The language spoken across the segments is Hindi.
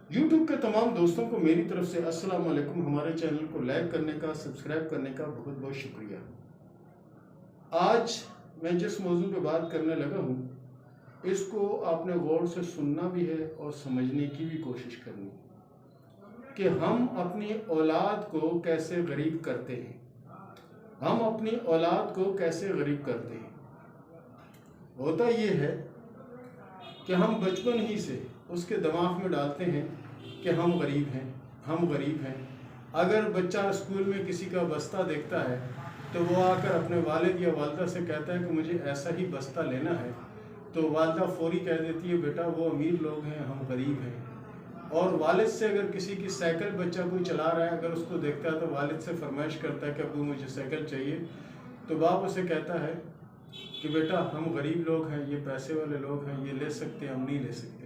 YouTube के तमाम दोस्तों को मेरी तरफ से अस्सलाम वालेकुम। हमारे चैनल को लाइक करने का, सब्सक्राइब करने का बहुत बहुत शुक्रिया। आज मैं जिस मौजू पे बात करने लगा हूँ, इसको आपने गौर से सुनना भी है और समझने की भी कोशिश करनी है कि हम अपनी औलाद को कैसे गरीब करते हैं। हम अपनी औलाद को कैसे गरीब करते हैं। होता ये है कि हम बचपन ही से उसके दिमाग में डालते हैं कि हम गरीब हैं, हम गरीब हैं। अगर बच्चा स्कूल में किसी का बस्ता देखता है तो वो आकर अपने वालिद या वालदा से कहता है कि मुझे ऐसा ही बस्ता लेना है, तो वालदा फौरी कह देती है बेटा वो अमीर लोग हैं, हम गरीब हैं। और वालिद से अगर किसी की साइकिल बच्चा कोई चला रहा है, अगर उसको देखता है तो वालिद से फरमाइश करता है कि अब्बू मुझे साइकिल चाहिए, तो बाप उसे कहता है कि बेटा हम गरीब लोग हैं, ये पैसे वाले लोग हैं, ये ले सकते हैं, हम नहीं ले सकते।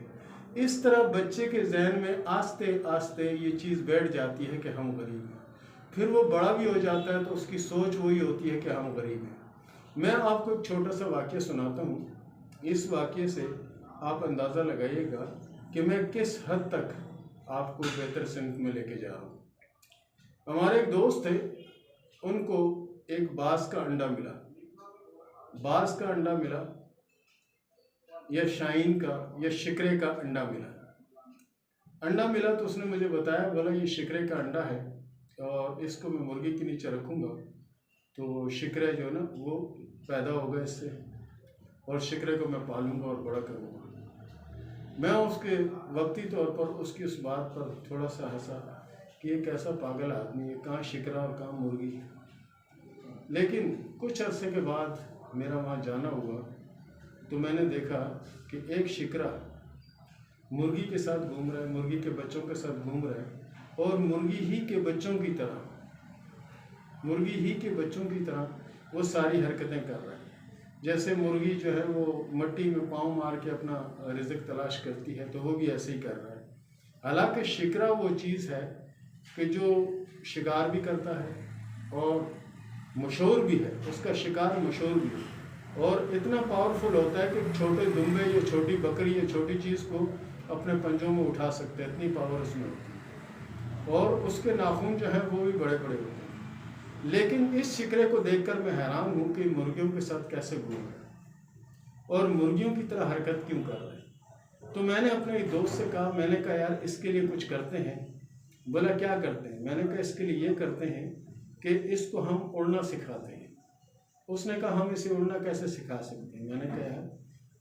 इस तरह बच्चे के जहन में आस्ते आस्ते ये चीज़ बैठ जाती है कि हम गरीब हैं। फिर वो बड़ा भी हो जाता है तो उसकी सोच वही होती है कि हम गरीब हैं। मैं आपको एक छोटा सा वाक़या सुनाता हूँ। इस वाक़ये से आप अंदाज़ा लगाइएगा कि मैं किस हद तक आपको बेहतर सिमत में लेके जा रहा हूँ। हमारे एक दोस्त थे, उनको एक बाज़ का अंडा मिला। बाज़ का अंडा मिला या शाहीन का या शिकरे का अंडा मिला तो उसने मुझे बताया, बोला ये शिकरे का अंडा है और इसको मैं मुर्गी के नीचे रखूँगा तो शिकरे जो है ना वो पैदा होगा इससे, और शिकरे को मैं पालूँगा और बड़ा करूँगा। मैं उसके वक्ती तौर पर उसकी उस बात पर थोड़ा सा हंसा कि ये कैसा पागल आदमी है, कहाँ शिकरा और कहाँ मुर्गी। लेकिन कुछ अरसे के बाद मेरा वहाँ जाना हुआ तो मैंने देखा कि एक शिकरा मुर्गी के साथ घूम रहा है, मुर्गी के बच्चों के साथ घूम रहा है और मुर्गी ही के बच्चों की तरह वो सारी हरकतें कर रहा है। जैसे मुर्गी जो है वो मट्टी में पाँव मार के अपना रिज़्क तलाश करती है, तो वो भी ऐसे ही कर रहा है। हालांकि शिकरा वो चीज़ है कि जो शिकार भी करता है और मशहूर भी है, उसका शिकार मशहूर भी है और इतना पावरफुल होता है कि छोटे दुम्बे या छोटी बकरी या छोटी चीज़ को अपने पंजों में उठा सकते हैं, इतनी पावर उसमें होती है। और उसके नाखून जो हैं वो भी बड़े बड़े होते हैं। लेकिन इस शिकरे को देखकर मैं हैरान हूँ कि मुर्गियों के साथ कैसे घूम रहा है और मुर्गियों की तरह हरकत क्यों कर रहा है। तो मैंने अपने एक दोस्त से कहा, मैंने कहा यार इसके लिए कुछ करते हैं। बोला क्या करते हैं। मैंने कहा इसके लिए ये करते हैं कि इसको हम उड़ना सिखाते हैं। उसने कहा हम इसे उड़ना कैसे सिखा सकते हैं। मैंने कहा यार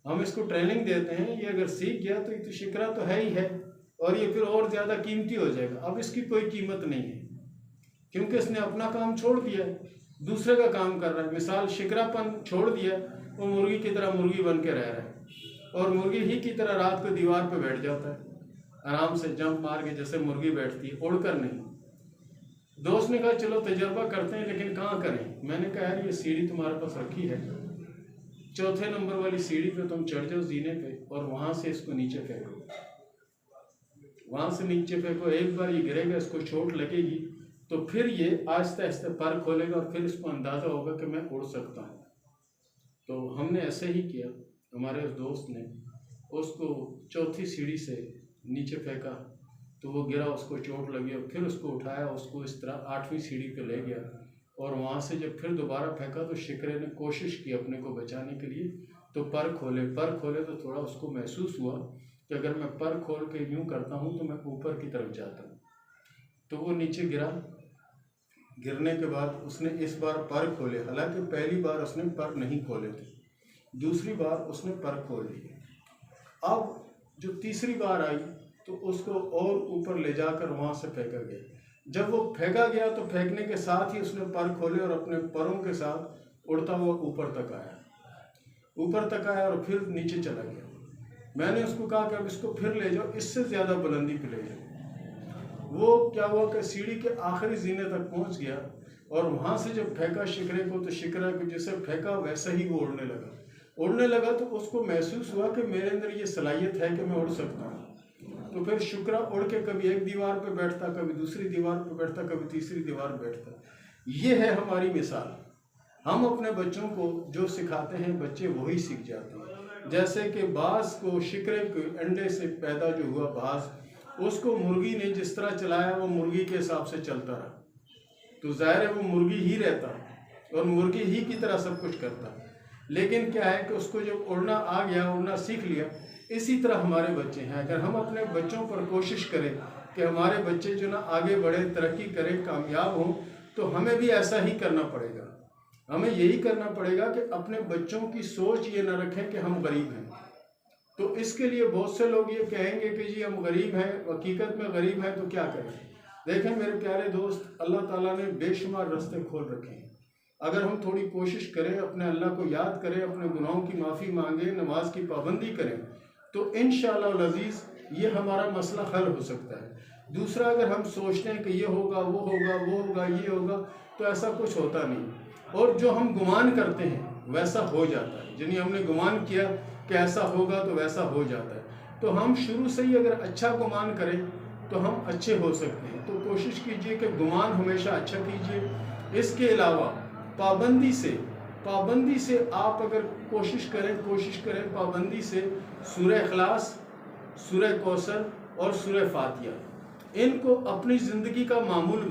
हम इसको ट्रेनिंग देते हैं, ये अगर सीख गया तो ये तो शिकरा तो है ही है और ये फिर और ज़्यादा कीमती हो जाएगा। अब इसकी कोई कीमत नहीं है क्योंकि इसने अपना काम छोड़ दिया है, दूसरे का काम कर रहा है। मिसाल शिकरापन छोड़ दिया, वो मुर्गी की तरह मुर्गी बन के रह रहा है और मुर्गी ही की तरह रात को दीवार पर बैठ जाता है आराम से जंप मार के, जैसे मुर्गी बैठती है, उड़कर नहीं। दोस्त ने कहा चलो तजर्बा करते हैं, लेकिन कहाँ करें। मैंने कहा यार ये सीढ़ी तुम्हारे पास रखी है, चौथे नंबर वाली सीढ़ी पे तुम चढ़ जाओ जीने पे और वहां से इसको नीचे फेंको। वहां से नीचे फेंको, एक बार ये गिरेगा, इसको चोट लगेगी तो फिर ये आहिस्ते आहिस्ते पर खोलेगा और फिर इसको अंदाजा होगा कि मैं उड़ सकता हूँ। तो हमने ऐसे ही किया। हमारे उस दोस्त ने उसको चौथी सीढ़ी से नीचे फेंका तो वो गिरा, उसको चोट लगी और फिर उसको उठाया, उसको इस तरह 8वीं सीढ़ी पे ले गया और वहाँ से जब फिर दोबारा फेंका तो शिकरे ने कोशिश की अपने को बचाने के लिए, तो पर खोले तो थोड़ा उसको महसूस हुआ कि अगर मैं पर खोल के यूँ करता हूँ तो मैं ऊपर की तरफ जाता हूँ। तो वो नीचे गिरा। गिरने के बाद उसने इस बार पर खोले, हालांकि पहली बार उसने पर नहीं खोले थे, दूसरी बार उसने पर खोल लिए। अब जो तीसरी बार आई तो उसको और ऊपर ले जाकर वहाँ से फेंका गया। जब वो फेंका गया तो फेंकने के साथ ही उसने पर खोले और अपने परों के साथ उड़ता हुआ ऊपर तक आया और फिर नीचे चला गया। मैंने उसको कहा कि अब इसको फिर ले जाओ, इससे ज़्यादा बुलंदी पे ले जाओ। वो क्या हुआ कि सीढ़ी के आखिरी जीने तक पहुँच गया और वहाँ से जब फेंका शिकरे को तो शिकरा को जैसे फेंका वैसा ही वो उड़ने लगा तो उसको महसूस हुआ कि मेरे अंदर ये सलाहियत है कि मैं उड़ सकता हूँ। तो फिर शुक्रा उड़ के कभी एक दीवार पे बैठता, कभी दूसरी दीवार पे बैठता, कभी तीसरी दीवार पे बैठता। ये है हमारी मिसाल। हम अपने बच्चों को जो सिखाते हैं बच्चे वही सीख जाते हैं। जैसे कि बाज़ को शिकरे के अंडे से पैदा जो हुआ बाज़, उसको मुर्गी ने जिस तरह चलाया वो मुर्गी के हिसाब से चलता रहा, तो जाहिर है वो मुर्गी ही रहता और मुर्गी ही की तरह सब कुछ करता। लेकिन क्या है कि उसको जब उड़ना आ गया, उड़ना सीख लिया। इसी तरह हमारे बच्चे हैं, अगर हम अपने बच्चों पर कोशिश करें कि हमारे बच्चे जो ना आगे बढ़े, तरक्की करें, कामयाब हों, तो हमें भी ऐसा ही करना पड़ेगा। हमें यही करना पड़ेगा कि अपने बच्चों की सोच ये ना रखें कि हम गरीब हैं। तो इसके लिए बहुत से लोग ये कहेंगे कि जी हम गरीब हैं, हकीकत में गरीब हैं, तो क्या करें। देखें मेरे प्यारे दोस्त, अल्लाह ताला ने बेशुमार रास्ते खोल रखे हैं। अगर हम थोड़ी कोशिश करें, अपने अल्लाह को याद करें, अपने गुनाहों की माफ़ी मांगें, नमाज की पाबंदी करें, तो इंशाअल्लाह अज़ीज़ ये हमारा मसला हल हो सकता है। दूसरा, अगर हम सोचते हैं कि ये होगा, वो होगा, वो होगा, ये होगा, तो ऐसा कुछ होता नहीं। और जो हम गुमान करते हैं वैसा हो जाता है, यानी हमने गुमान किया कि ऐसा होगा तो वैसा हो जाता है। तो हम शुरू से ही अगर अच्छा गुमान करें तो हम अच्छे हो सकते हैं। तो कोशिश कीजिए कि गुमान हमेशा अच्छा कीजिए। इसके अलावा पाबंदी से आप अगर कोशिश करें पाबंदी से सूरह इखलास, सूरह कौसर और सूरह फातिहा, इनको अपनी ज़िंदगी का मामूल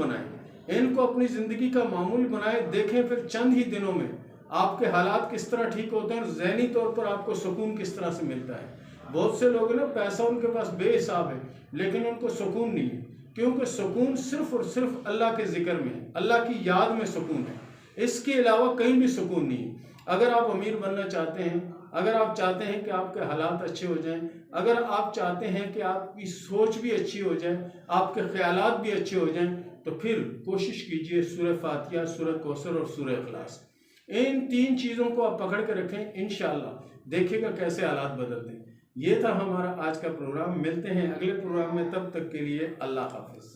बनाएं। देखें फिर चंद ही दिनों में आपके हालात किस तरह ठीक होते हैं और ज़हनी तौर पर आपको सुकून किस तरह से मिलता है। बहुत से लोग ना, पैसा उनके पास बेहिसाब है लेकिन उनको सुकून नहीं है, क्योंकि सुकून सिर्फ और सिर्फ अल्लाह के जिक्र में है, अल्लाह की याद में सुकून है। इसके अलावा कहीं भी सुकून नहीं है। अगर आप अमीर बनना चाहते हैं, अगर आप चाहते हैं कि आपके हालात अच्छे हो जाएं, अगर आप चाहते हैं कि आपकी सोच भी अच्छी हो जाए, आपके ख्यालात भी अच्छे हो जाएं, तो फिर कोशिश कीजिए सूरह फातिहा, सूरह कौसर और सूरह इखलास, इन 3 चीज़ों को आप पकड़ के रखें। इंशाअल्लाह देखिएगा कैसे हालात बदलते हैं। ये था हमारा आज का प्रोग्राम। मिलते हैं अगले प्रोग्राम में, तब तक के लिए अल्लाह हाफिज़।